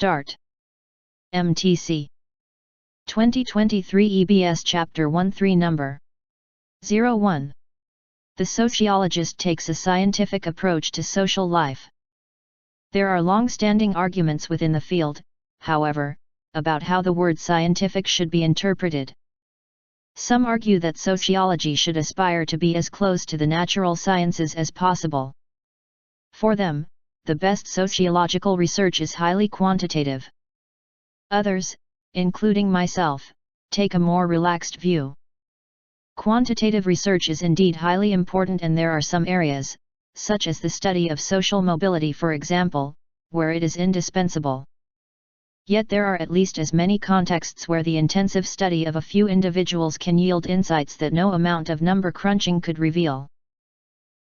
DART. MTC. 2023 EBS Chapter 13 Number 01. The sociologist takes a scientific approach to social life. There are long-standing arguments within the field, however, about how the word scientific should be interpreted. Some argue that sociology should aspire to be as close to the natural sciences as possible. For them, the best sociological research is highly quantitative. Others, including myself, take a more relaxed view. Quantitative research is indeed highly important, and there are some areas, such as the study of social mobility for example, where it is indispensable. Yet there are at least as many contexts where the intensive study of a few individuals can yield insights that no amount of number crunching could reveal.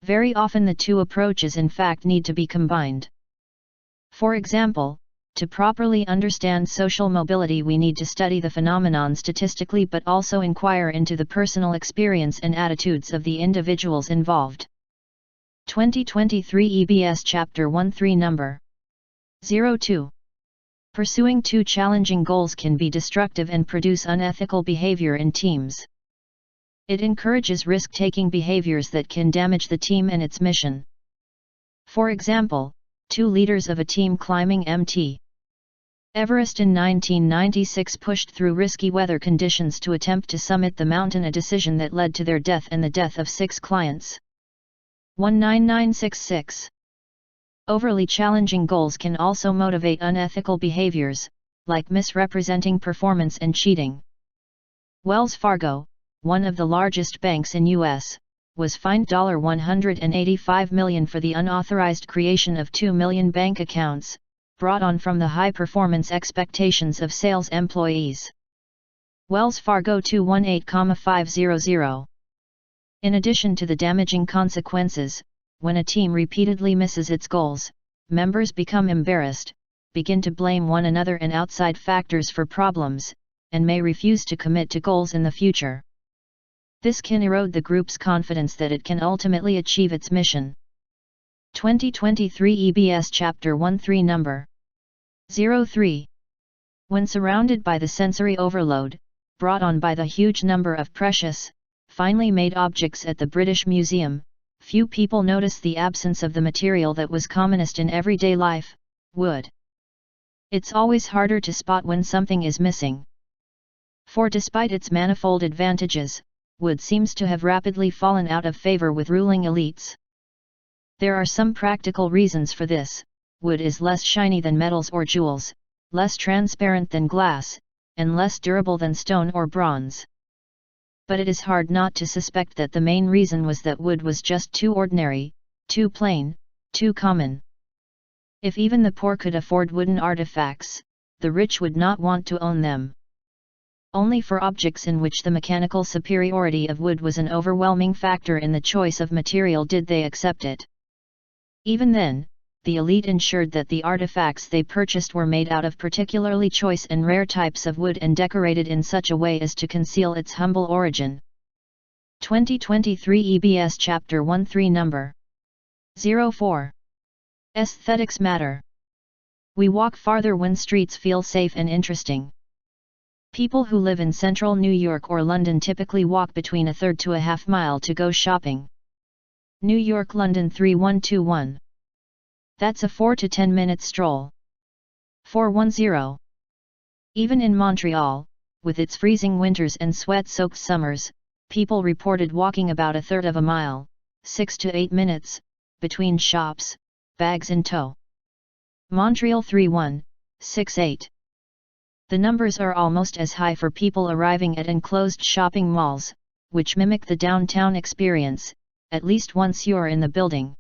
Very often the two approaches in fact need to be combined. For example, to properly understand social mobility we need to study the phenomenon statistically but also inquire into the personal experience and attitudes of the individuals involved. 2023 EBS Chapter 13 Number 02. Pursuing too challenging goals can be destructive and produce unethical behavior in teams. It encourages risk-taking behaviors that can damage the team and its mission. For example, two leaders of a team climbing Mt. Everest in 1996 pushed through risky weather conditions to attempt to summit the mountain, a decision that led to their death and the death of 6 clients. 19966. Overly challenging goals can also motivate unethical behaviors, like misrepresenting performance and cheating. Wells Fargo, one of the largest banks in U.S., was fined $185 million for the unauthorized creation of 2 million bank accounts, brought on from the high performance expectations of sales employees. Wells Fargo 218,500. In addition to the damaging consequences, when a team repeatedly misses its goals, members become embarrassed, begin to blame one another and outside factors for problems, and may refuse to commit to goals in the future. This can erode the group's confidence that it can ultimately achieve its mission. 2023 EBS Chapter 13 Number 03. When surrounded by the sensory overload, brought on by the huge number of precious, finely made objects at the British Museum, few people notice the absence of the material that was commonest in everyday life, wood. It's always harder to spot when something is missing. For despite its manifold advantages, wood seems to have rapidly fallen out of favor with ruling elites. There are some practical reasons for this. Wood is less shiny than metals or jewels, less transparent than glass, and less durable than stone or bronze. But it is hard not to suspect that the main reason was that wood was just too ordinary, too plain, too common. If even the poor could afford wooden artifacts, the rich would not want to own them. Only for objects in which the mechanical superiority of wood was an overwhelming factor in the choice of material did they accept it. Even then, the elite ensured that the artifacts they purchased were made out of particularly choice and rare types of wood and decorated in such a way as to conceal its humble origin. 2023 EBS Chapter 13 Number 04. Aesthetics matter. We walk farther when streets feel safe and interesting. People who live in central New York or London typically walk between a third to a half mile to go shopping. New York-London 3121. That's a 4 to 10 minute stroll. 410. Even in Montreal, with its freezing winters and sweat-soaked summers, people reported walking about a third of a mile, 6 to 8 minutes, between shops, bags in tow. Montreal 3168. The numbers are almost as high for people arriving at enclosed shopping malls, which mimic the downtown experience, at least once you're in the building.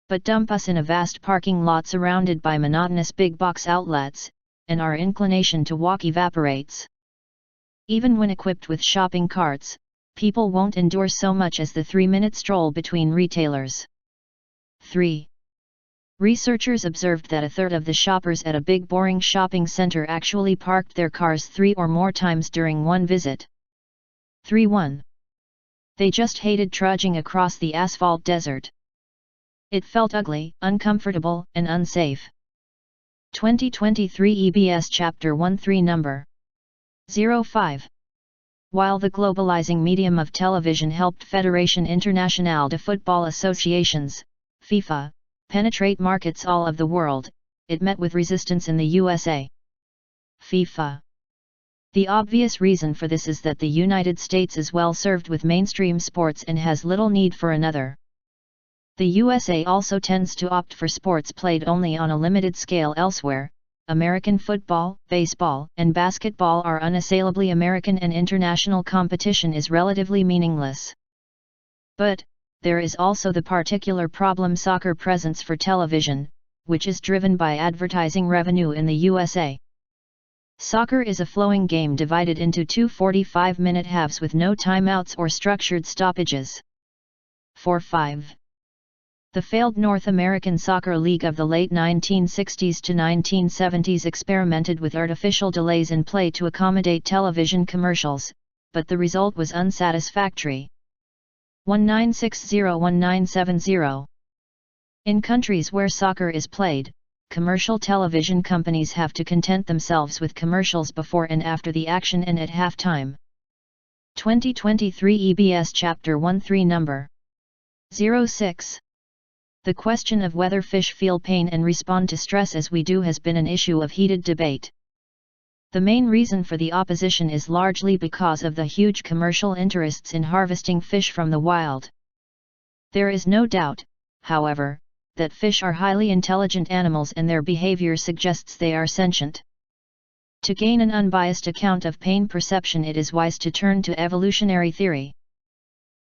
But dump us in a vast parking lot surrounded by monotonous big box outlets, and our inclination to walk evaporates. Even when equipped with shopping carts, people won't endure so much as the 3-minute stroll between retailers. 3. Researchers observed that a third of the shoppers at a big boring shopping center actually parked their cars 3 or more times during one visit. 3.1. They just hated trudging across the asphalt desert. It felt ugly, uncomfortable, and unsafe. 2023 EBS Chapter 13 Number 05. While the globalizing medium of television helped Fédération Internationale de Football Associations, FIFA, penetrate markets all of the world, it met with resistance in the USA. FIFA. The obvious reason for this is that the United States is well served with mainstream sports and has little need for another. The USA also tends to opt for sports played only on a limited scale elsewhere. American football, baseball, and basketball are unassailably American, and international competition is relatively meaningless. But there is also the particular problem soccer presents for television, which is driven by advertising revenue in the USA. Soccer is a flowing game divided into two 45-minute halves with no timeouts or structured stoppages. 4-5. The failed North American Soccer League of the late 1960s to 1970s experimented with artificial delays in play to accommodate television commercials, but the result was unsatisfactory. 1960-1970. In countries where soccer is played, commercial television companies have to content themselves with commercials before and after the action and at halftime. 2023 EBS Chapter 13 Number 06. The question of whether fish feel pain and respond to stress as we do has been an issue of heated debate. The main reason for the opposition is largely because of the huge commercial interests in harvesting fish from the wild. There is no doubt, however, that fish are highly intelligent animals and their behavior suggests they are sentient. To gain an unbiased account of pain perception, it is wise to turn to evolutionary theory.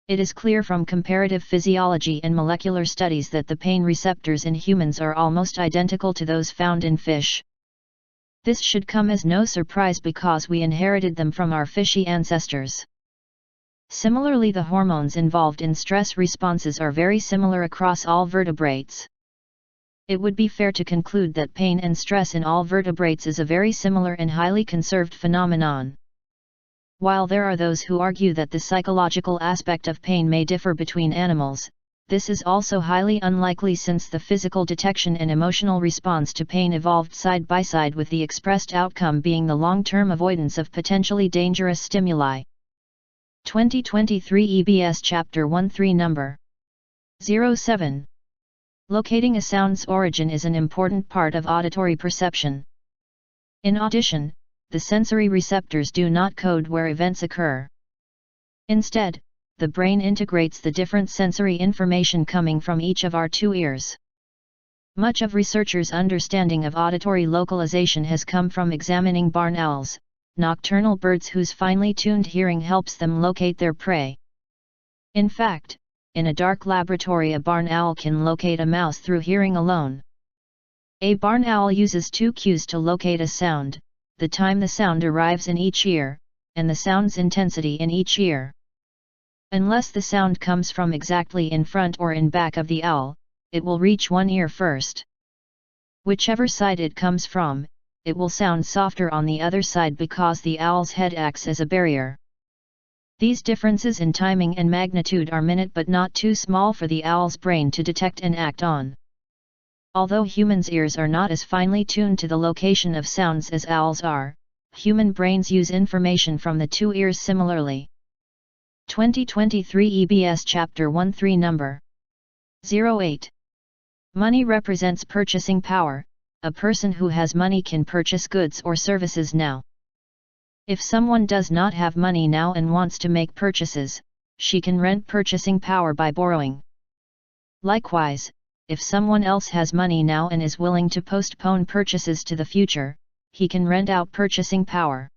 It is clear from comparative physiology and molecular studies that the pain receptors in humans are almost identical to those found in fish. This should come as no surprise because we inherited them from our fishy ancestors. Similarly, the hormones involved in stress responses are very similar across all vertebrates. It would be fair to conclude that pain and stress in all vertebrates is a very similar and highly conserved phenomenon. While there are those who argue that the psychological aspect of pain may differ between animals, this is also highly unlikely since the physical detection and emotional response to pain evolved side by side with the expressed outcome being the long-term avoidance of potentially dangerous stimuli. 2023 EBS Chapter 13 Number 07. Locating a sound's origin is an important part of auditory perception. In audition, the sensory receptors do not code where events occur. Instead, the brain integrates the different sensory information coming from each of our two ears. Much of researchers' understanding of auditory localization has come from examining barn owls, nocturnal birds whose finely tuned hearing helps them locate their prey. In fact, in a dark laboratory, a barn owl can locate a mouse through hearing alone. A barn owl uses two cues to locate a sound: the time the sound arrives in each ear, and the sound's intensity in each ear. Unless the sound comes from exactly in front or in back of the owl, it will reach one ear first. Whichever side it comes from, it will sound softer on the other side because the owl's head acts as a barrier. These differences in timing and magnitude are minute but not too small for the owl's brain to detect and act on. Although humans' ears are not as finely tuned to the location of sounds as owls are, human brains use information from the two ears similarly. 2023 EBS Chapter 13 Number 08. Money represents purchasing power. A person who has money can purchase goods or services now. If someone does not have money now and wants to make purchases, she can rent purchasing power by borrowing. Likewise, if someone else has money now and is willing to postpone purchases to the future, he can rent out purchasing power.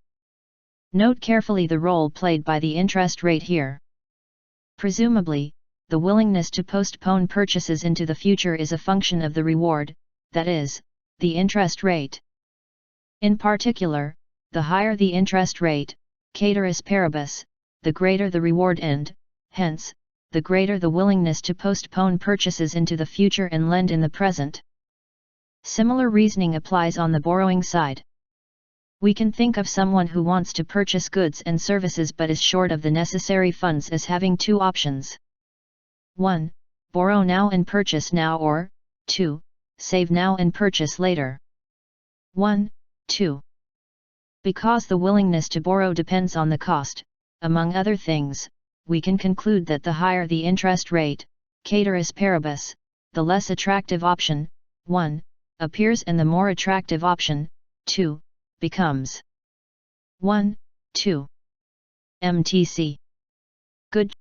Note carefully the role played by the interest rate here. Presumably, the willingness to postpone purchases into the future is a function of the reward, that is, the interest rate. In particular, the higher the interest rate, ceteris paribus, the greater the reward and, hence, the greater the willingness to postpone purchases into the future and lend in the present. Similar reasoning applies on the borrowing side. We can think of someone who wants to purchase goods and services but is short of the necessary funds as having two options. 1. Borrow now and purchase now, or 2. Save now and purchase later. 1, 2. Because the willingness to borrow depends on the cost, among other things, we can conclude that the higher the interest rate, ceteris paribus, the less attractive option, 1, appears and the more attractive option, 2, becomes. 1, 2. MTC. Good